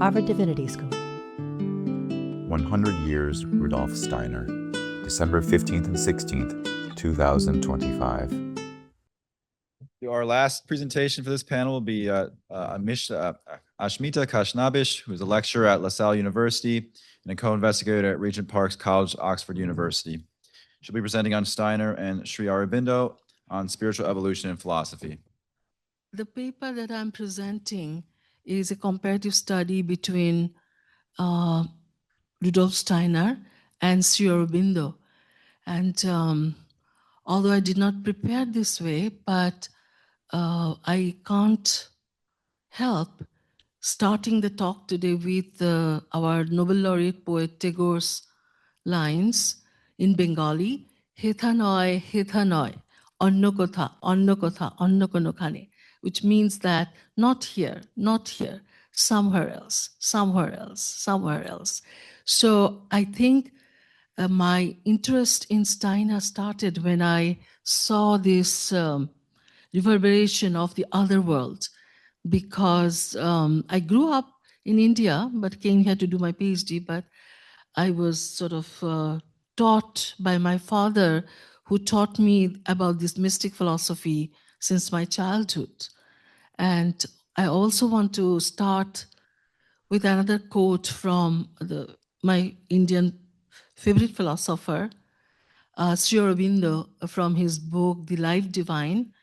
Harvard Divinity School. 100 Years Rudolf Steiner, December 15th and 16th, 2025. Our last presentation for this panel will be Ashmita Khasnabish, who is a lecturer at Lasell University and a co-investigator at Regent Park's College, Oxford University. She'll be presenting on Steiner and Sri Aurobindo on spiritual evolution and philosophy. The paper that I'm presenting is a comparative study between Rudolf Steiner and Sri Aurobindo. And although I did not prepare this way, but I can't help starting the talk today with our Nobel laureate poet Tagore's lines in Bengali, Hetha noy, onno kotha, onno kono khane, which means that not here, somewhere else, somewhere else, somewhere else. So I think my interest in Steiner started when I saw this reverberation of the other world, because I grew up in India, but came here to do my PhD, but I was sort of taught by my father, who taught me about this mystic philosophy since my childhood. And I also want to start with another quote from my Indian favorite philosopher, Sri Aurobindo, from his book, The Life Divine.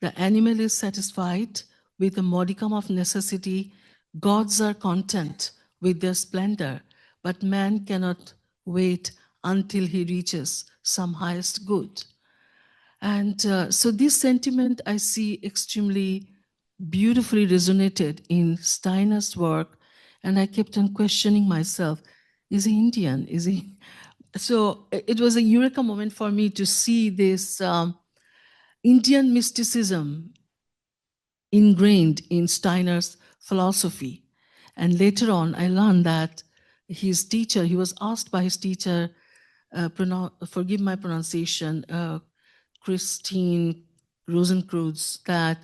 The animal is satisfied with a modicum of necessity. Gods are content with their splendor, but man cannot wait until he reaches some highest good. And so this sentiment I see extremely beautifully resonated in Steiner's work. And I kept on questioning myself, is he Indian? Is he? So it was a eureka moment for me to see this Indian mysticism ingrained in Steiner's philosophy. And later on, I learned that his teacher, he was asked by his teacher, forgive my pronunciation, Christine Rosenkreuz, that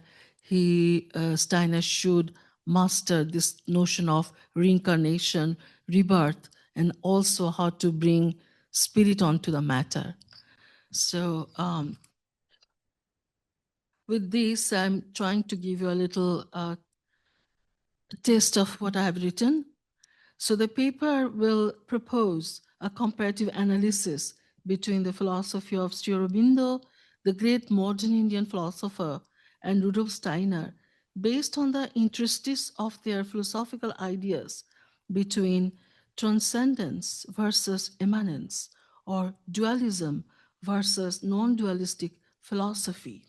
Steiner should master this notion of reincarnation, rebirth, and also how to bring spirit onto the matter. So with this, I'm trying to give you a little taste of what I have written. So the paper will propose a comparative analysis between the philosophy of Sri Aurobindo, the great modern Indian philosopher, and Rudolf Steiner, based on the interstice of their philosophical ideas between transcendence versus immanence, or dualism versus non-dualistic philosophy.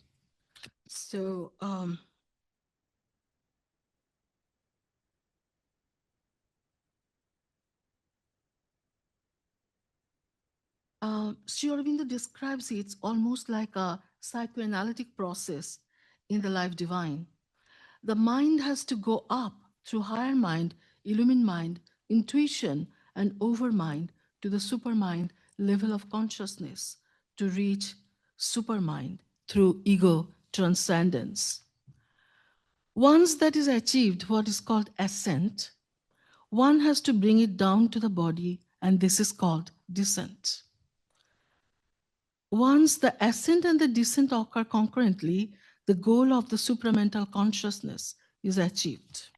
So Sri Aurobindo describes it almost like a psychoanalytic process in the life divine. The mind has to go up through higher mind, illumined mind, intuition, and overmind to the supermind level of consciousness to reach supermind through ego-transcendence. Once that is achieved, what is called ascent, one has to bring it down to the body, and this is called descent. Once the ascent and the descent occur concurrently, the goal of the supramental consciousness is achieved.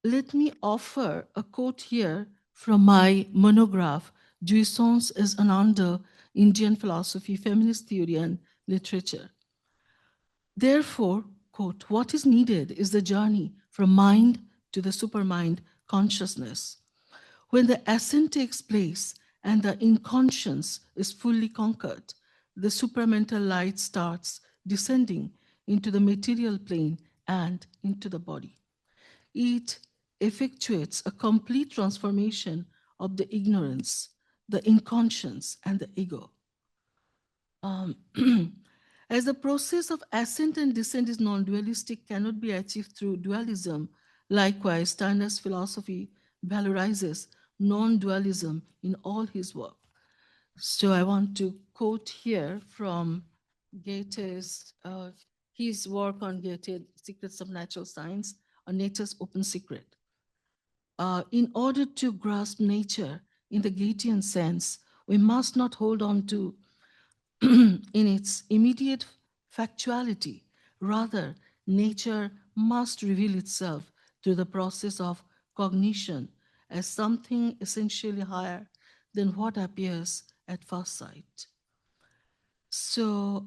Let me offer a quote here from my monograph, Jouissance as Ananda, Indian Philosophy, Feminist Theory and Literature. Therefore, quote, what is needed is the journey from mind to the supermind consciousness. When the ascent takes place and the inconscience is fully conquered, the supramental light starts descending into the material plane and into the body. It effectuates a complete transformation of the ignorance, the inconscience, and the ego. As the process of ascent and descent is non-dualistic, cannot be achieved through dualism. Likewise, Steiner's philosophy valorizes non-dualism in all his work. So I want to quote here from Goethe's, his work on Goethe, Secrets of Natural Science, or nature's open secret. In order to grasp nature in the Gautian sense, we must not hold on to in its immediate factuality. Rather, nature must reveal itself through the process of cognition as something essentially higher than what appears at first sight. So,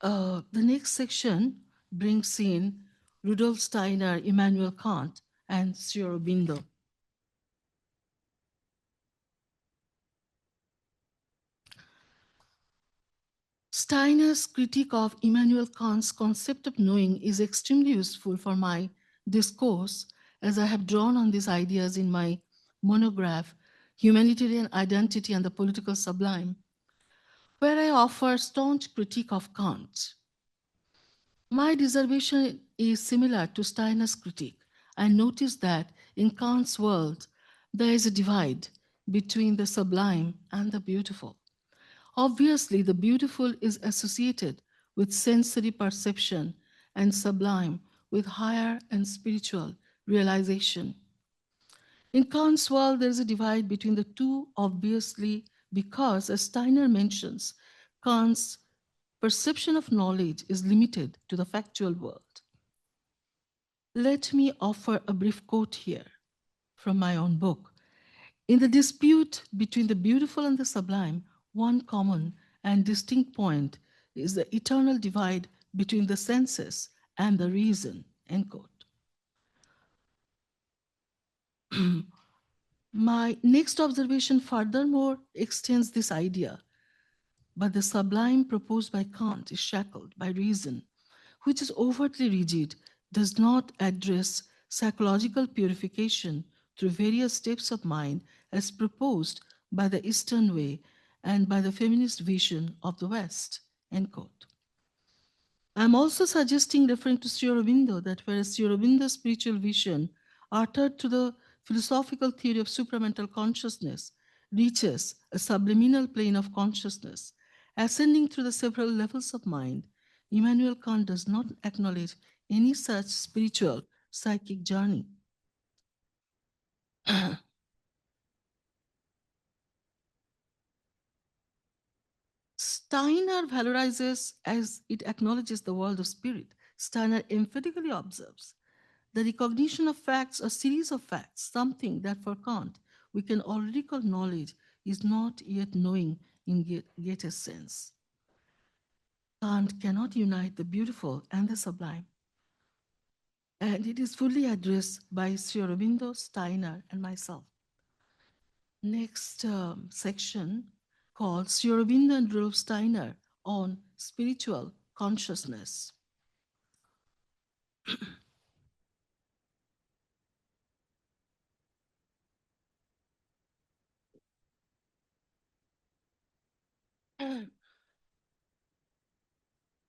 the next section brings in Rudolf Steiner, Immanuel Kant, and Sri Aurobindo. Steiner's critique of Immanuel Kant's concept of knowing is extremely useful for my discourse, as I have drawn on these ideas in my monograph, Humanitarian Identity and the Political Sublime, where I offer staunch critique of Kant. My reservation is similar to Steiner's critique. I notice that in Kant's world, there is a divide between the sublime and the beautiful. Obviously, the beautiful is associated with sensory perception and sublime with higher and spiritual realization. In Kant's world, there is a divide between the two, obviously, because, as Steiner mentions, Kant's perception of knowledge is limited to the factual world. Let me offer a brief quote here from my own book. In the dispute between the beautiful and the sublime, one common and distinct point is the eternal divide between the senses and the reason, end quote. My next observation furthermore extends this idea, but the sublime proposed by Kant is shackled by reason, which is overtly rigid, does not address psychological purification through various steps of mind as proposed by the Eastern way and by the feminist vision of the West, end quote. I'm also suggesting, referring to Sri Aurobindo, that whereas Sri Aurobindo's spiritual vision, uttered to the philosophical theory of supramental consciousness, reaches a subliminal plane of consciousness, ascending through the several levels of mind, Immanuel Kant does not acknowledge any such spiritual psychic journey. Steiner valorizes as it acknowledges the world of spirit. Steiner emphatically observes the recognition of facts, a series of facts, something that for Kant we can already call knowledge, is not yet knowing in greatest sense. Kant cannot unite the beautiful and the sublime. And it is fully addressed by Sri Aurobindo, Steiner, and myself. Next section called Sri Aurobindo and Rudolf Steiner on spiritual consciousness.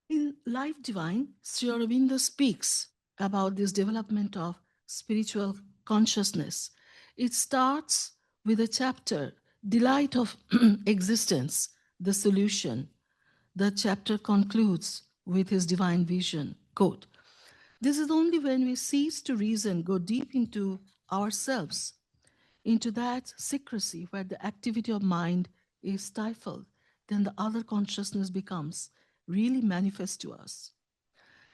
In Life Divine, Sri Aurobindo speaks about this development of spiritual consciousness. It starts with a chapter, Delight of Existence, the Solution. The chapter concludes with his divine vision. Quote, "This is only when we cease to reason, go deep into ourselves, into that secrecy where the activity of mind is stifled, then the other consciousness becomes really manifest to us."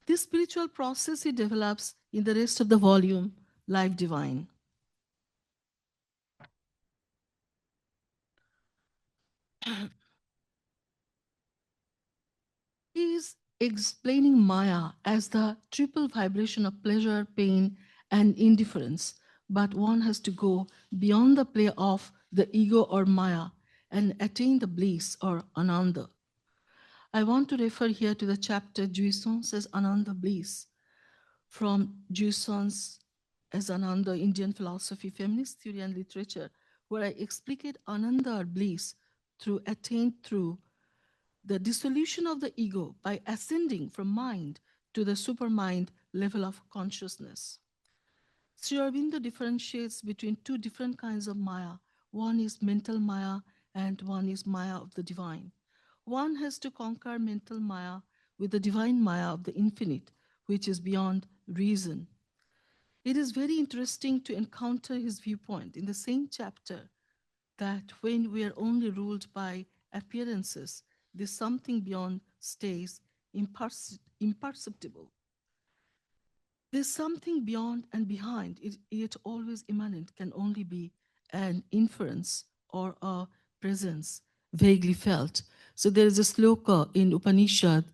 This spiritual process he develops in the rest of the volume, Life Divine. He is explaining Maya as the triple vibration of pleasure, pain, and indifference. But one has to go beyond the play of the ego or Maya and attain the bliss or Ananda. I want to refer here to the chapter Jouissance as Ananda Bliss from Jouissance as Ananda, Indian Philosophy, Feminist Theory and Literature, where I explicate Ananda or bliss attained through the dissolution of the ego by ascending from mind to the supermind level of consciousness. Sri Aurobindo differentiates between two different kinds of Maya. One is mental Maya and one is Maya of the divine. One has to conquer mental Maya with the divine Maya of the infinite, which is beyond reason. It is very interesting to encounter his viewpoint in the same chapter that when we are only ruled by appearances, this something beyond stays imperceptible. There's something beyond and behind, it, yet always immanent, can only be an inference or a presence vaguely felt. So there is a sloka in Upanishad.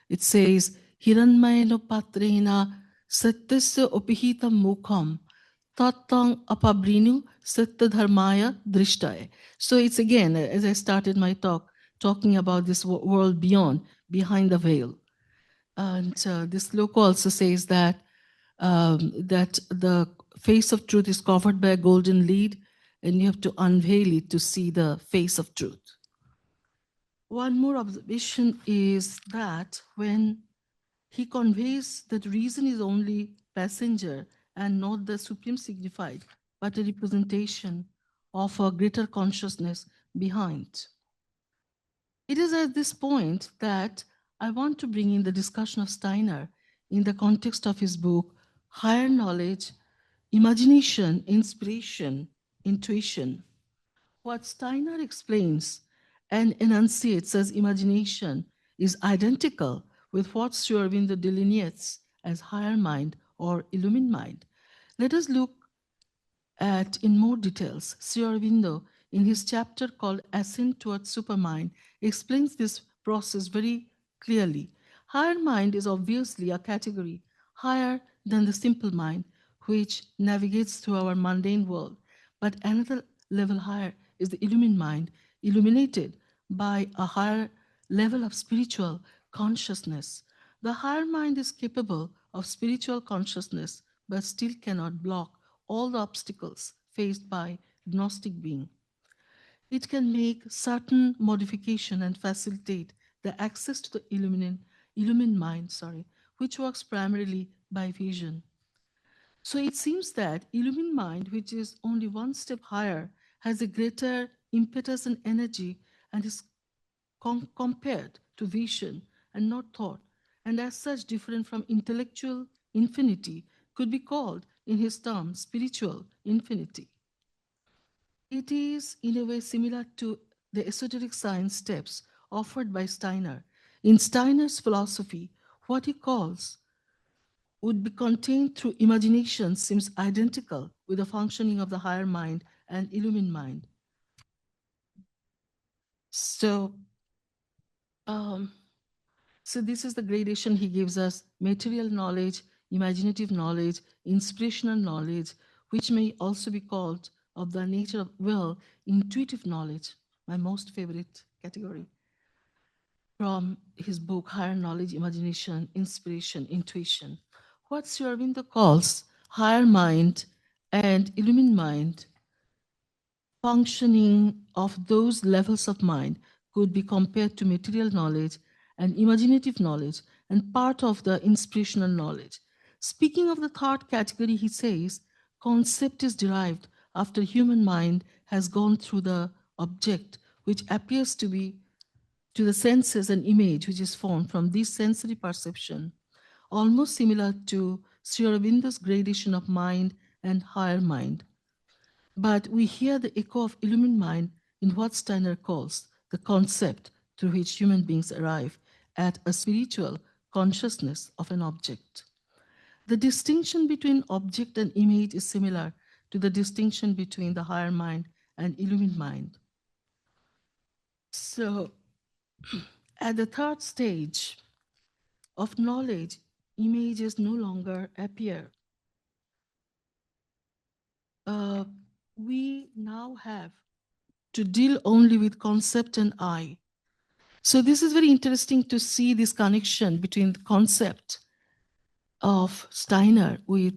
It says, Hiranmayana patrena satyasya opihitam mukham tattang apabrinu satyadharmaya drishtaya. So it's again, as I started my talk, talking about this world beyond, behind the veil. And this sloka also says that that the face of truth is covered by a golden lead, and you have to unveil it to see the face of truth. One more observation is that when he conveys that reason is only passenger and not the supreme signified, but a representation of a greater consciousness behind. It is at this point that I want to bring in the discussion of Steiner in the context of his book, Higher Knowledge, Imagination, Inspiration, Intuition. What Steiner explains and enunciates as imagination is identical with what Sri Aurobindo delineates as higher mind or illumined mind. Let us look at in more details. Sri Aurobindo, in his chapter called Ascent towards Supermind, explains this process very clearly. Higher mind is obviously a category higher than the simple mind, which navigates through our mundane world. But another level higher is the illumined mind, illuminated by a higher level of spiritual consciousness. The higher mind is capable of spiritual consciousness, but still cannot block all the obstacles faced by Gnostic being. It can make certain modification and facilitate the access to the illumined mind, which works primarily by vision. So it seems that illumined mind, which is only one step higher, has a greater impetus and energy and is compared to vision and not thought, and as such different from intellectual infinity, could be called, in his term, spiritual infinity. It is, in a way, similar to the esoteric science steps offered by Steiner. In Steiner's philosophy, what he calls would be contained through imagination seems identical with the functioning of the higher mind and illumined mind. So, so this is the gradation he gives us: material knowledge, imaginative knowledge, inspirational knowledge, which may also be called of the nature of, well, intuitive knowledge, my most favorite category, from his book, Higher Knowledge, Imagination, Inspiration, Intuition. What Sri Aurobindo calls higher mind and illumined mind, functioning of those levels of mind could be compared to material knowledge and imaginative knowledge and part of the inspirational knowledge. Speaking of the third category, he says, concept is derived after human mind has gone through the object, which appears to be to the senses an image which is formed from this sensory perception, almost similar to Sri Aurobindo's gradation of mind and higher mind. But we hear the echo of illumined mind in what Steiner calls the concept through which human beings arrive at a spiritual consciousness of an object. The distinction between object and image is similar to the distinction between the higher mind and illumined mind. So, at the third stage of knowledge, images no longer appear. We now have to deal only with concept and I. So this is very interesting to see this connection between the concept of Steiner with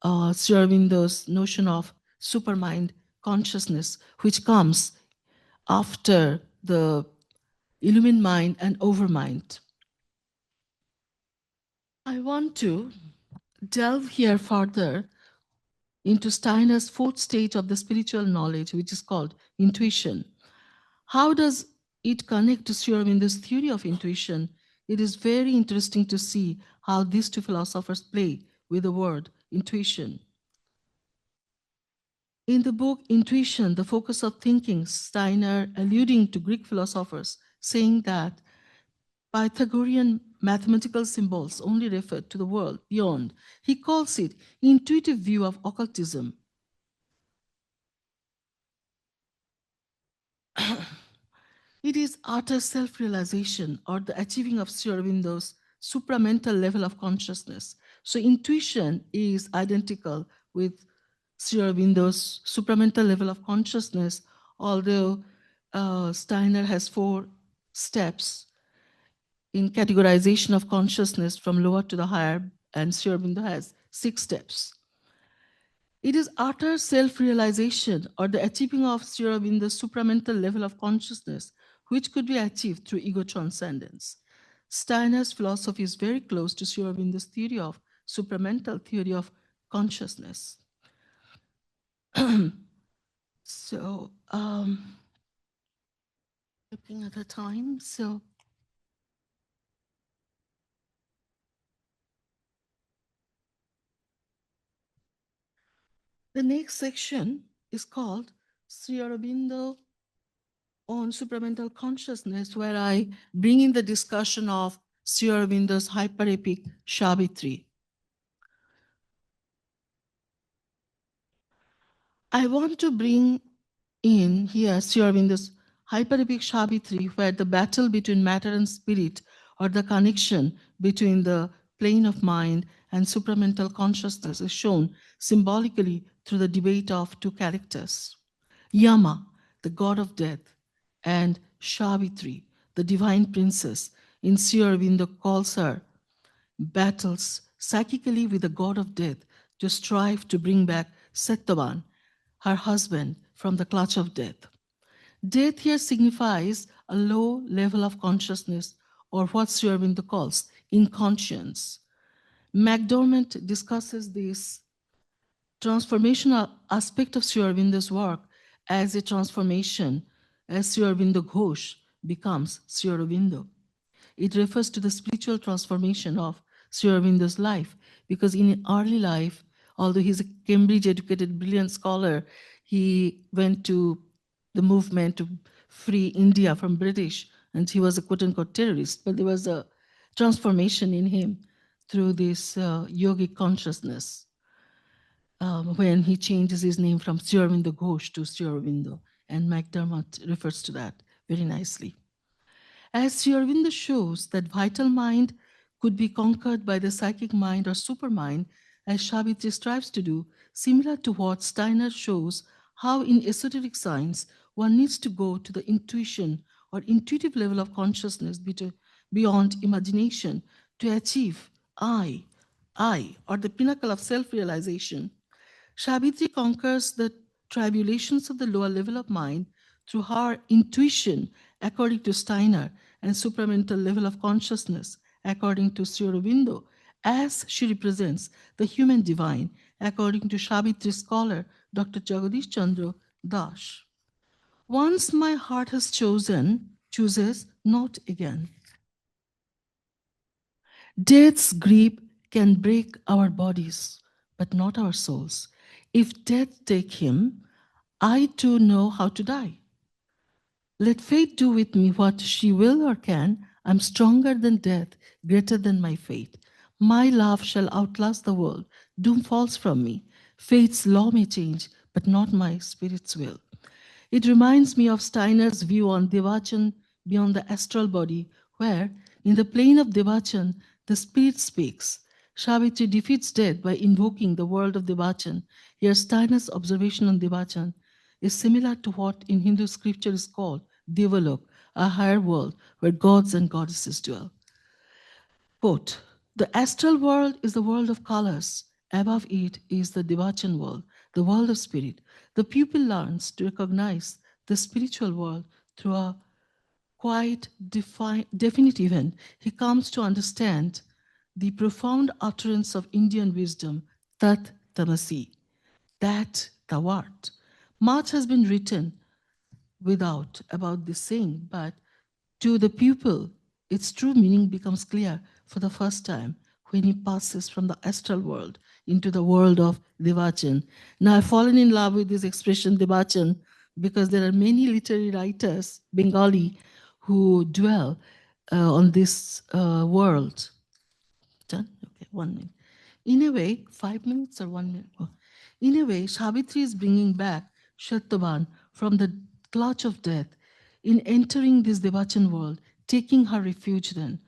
Sri Aurobindo's notion of supermind consciousness, which comes after the illumined mind and overmind. I want to delve here further into Steiner's fourth stage of the spiritual knowledge, which is called intuition. How does it connect to Sri Aurobindo's theory of intuition? It is very interesting to see how these two philosophers play with the word intuition. In the book Intuition, the Focus of Thinking, Steiner, alluding to Greek philosophers, saying that Pythagorean mathematical symbols only refer to the world beyond. He calls it intuitive view of occultism. It is utter self-realization or the achieving of Sri Aurobindo's supramental level of consciousness. So intuition is identical with Sri Aurobindo's supramental level of consciousness, although Steiner has 4 steps in categorization of consciousness from lower to the higher, and Sri Aurobindo has 6 steps. It is utter self-realization or the achieving of Sri Aurobindo's supramental level of consciousness, which could be achieved through ego-transcendence. Steiner's philosophy is very close to Sri Aurobindo's theory of supramental theory of consciousness. So, looking at the time, so the next section is called Sri Aurobindo on supramental consciousness, where I bring in the discussion of Sri Aurobindo's hyper-epic Savitri. I want to bring in here Sri Aurobindo's hyper-epic Savitri, where the battle between matter and spirit, or the connection between the plane of mind and supramental consciousness, is shown symbolically through the debate of 2 characters. Yama, the god of death, and Savitri, the divine princess, in Sri Aurobindo calls her, battles psychically with the god of death to strive to bring back Satyavan, her husband, from the clutch of death. Death here signifies a low level of consciousness, or what Sri Aurobindo calls inconscience. MacDormand discusses this transformational aspect of Sri Aurobindo's work as a transformation, as Sri Aurobindo Ghosh becomes Sri Aurobindo. It refers to the spiritual transformation of Sri Aurobindo's life, because in early life, although he's a Cambridge-educated, brilliant scholar, he went to the movement to free India from British, and he was a quote-unquote terrorist, but there was a transformation in him through this yogic consciousness. When he changes his name from Sri Aurobindo Ghosh to Sri Aurobindo, and MacDermott refers to that very nicely. As Sri Aurobindo shows that vital mind could be conquered by the psychic mind or supermind, as Savitri strives to do, similar to what Steiner shows how in esoteric science one needs to go to the intuition or intuitive level of consciousness beyond imagination to achieve I, or the pinnacle of self-realization. Savitri conquers the tribulations of the lower level of mind through her intuition, according to Steiner, and supramental level of consciousness, according to Sri Aurobindo, as she represents the human divine, according to Savitri scholar Dr. Jagadish Chandra Das. Once my heart has chosen, chooses not again. Death's grip can break our bodies, but not our souls. If death take him, I too know how to die. Let fate do with me what she will or can. I'm stronger than death, greater than my fate. My love shall outlast the world. Doom falls from me. Fate's law may change, but not my spirit's will. It reminds me of Steiner's view on Devachan beyond the astral body, where, in the plane of Devachan, the spirit speaks. Savitri defeats death by invoking the world of Devachan. Here, Steiner's observation on Devachan is similar to what in Hindu scripture is called Devalok, a higher world where gods and goddesses dwell. Quote, the astral world is the world of colors. Above it is the Devachan world, the world of spirit. The pupil learns to recognize the spiritual world through a quite definite event. He comes to understand the profound utterance of Indian wisdom, Tat Tamasi, that thou art. Much has been written about this saying, but to the pupil, its true meaning becomes clear for the first time when he passes from the astral world into the world of Devachan. Now, I've fallen in love with this expression Devachan because there are many literary writers, Bengali, who dwell on this world. Done? Okay, 1 minute. In a way, 5 minutes or 1 minute? Oh. In a way, Savitri is bringing back Shatyavan from the clutch of death in entering this Devachan world, taking her refuge then.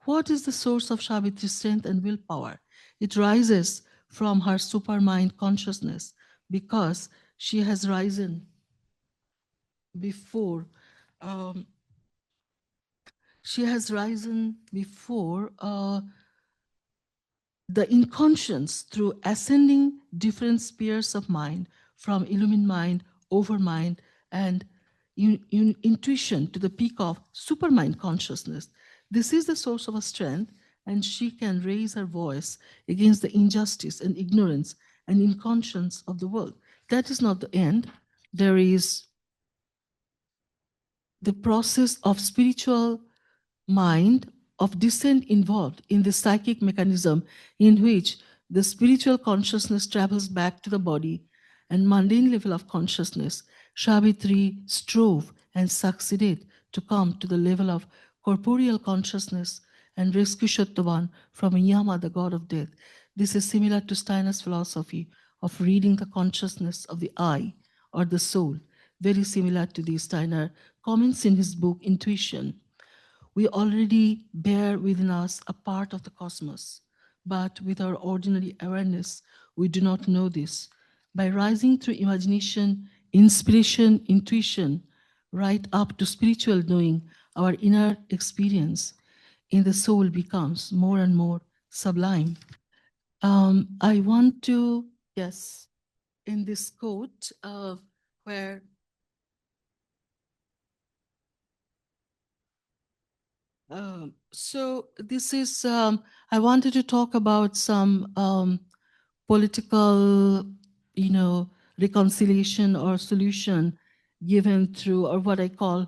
What is the source of Savitri's strength and willpower? It rises from her supermind consciousness because she has risen before the inconscience through ascending different spheres of mind, from illumined mind, overmind, and intuition to the peak of supermind consciousness. This is the source of her strength, and she can raise her voice against the injustice and ignorance and inconscience of the world. That is not the end. There is the process of spiritual mind of descent involved in the psychic mechanism in which the spiritual consciousness travels back to the body and mundane level of consciousness. Savitri strove and succeeded to come to the level of corporeal consciousness and rescue Shatyavan from Yama, the god of death. This is similar to Steiner's philosophy of reading the consciousness of the I or the soul, very similar to the Steiner comments in his book Intuition. We already bear within us a part of the cosmos, but with our ordinary awareness, we do not know this. By rising through imagination, inspiration, intuition, right up to spiritual knowing, our inner experience in the soul becomes more and more sublime. I want to, yes, in this quote where so this is, I wanted to talk about some political, reconciliation or solution given through, or what I call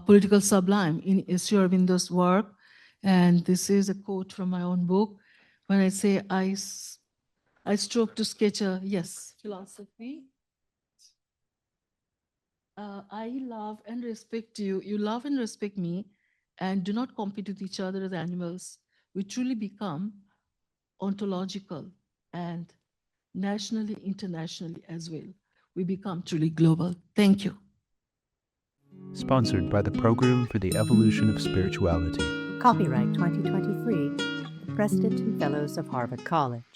political sublime in Sri Aurobindo's work. And this is a quote from my own book. When I say I strove to sketch a, yes, philosophy. I love and respect you. You love and respect me, and do not compete with each other as animals. We truly become ontological and nationally, internationally as well. We become truly global. Thank you. Sponsored by the Program for the Evolution of Spirituality. Copyright 2023, the President and Fellows of Harvard College.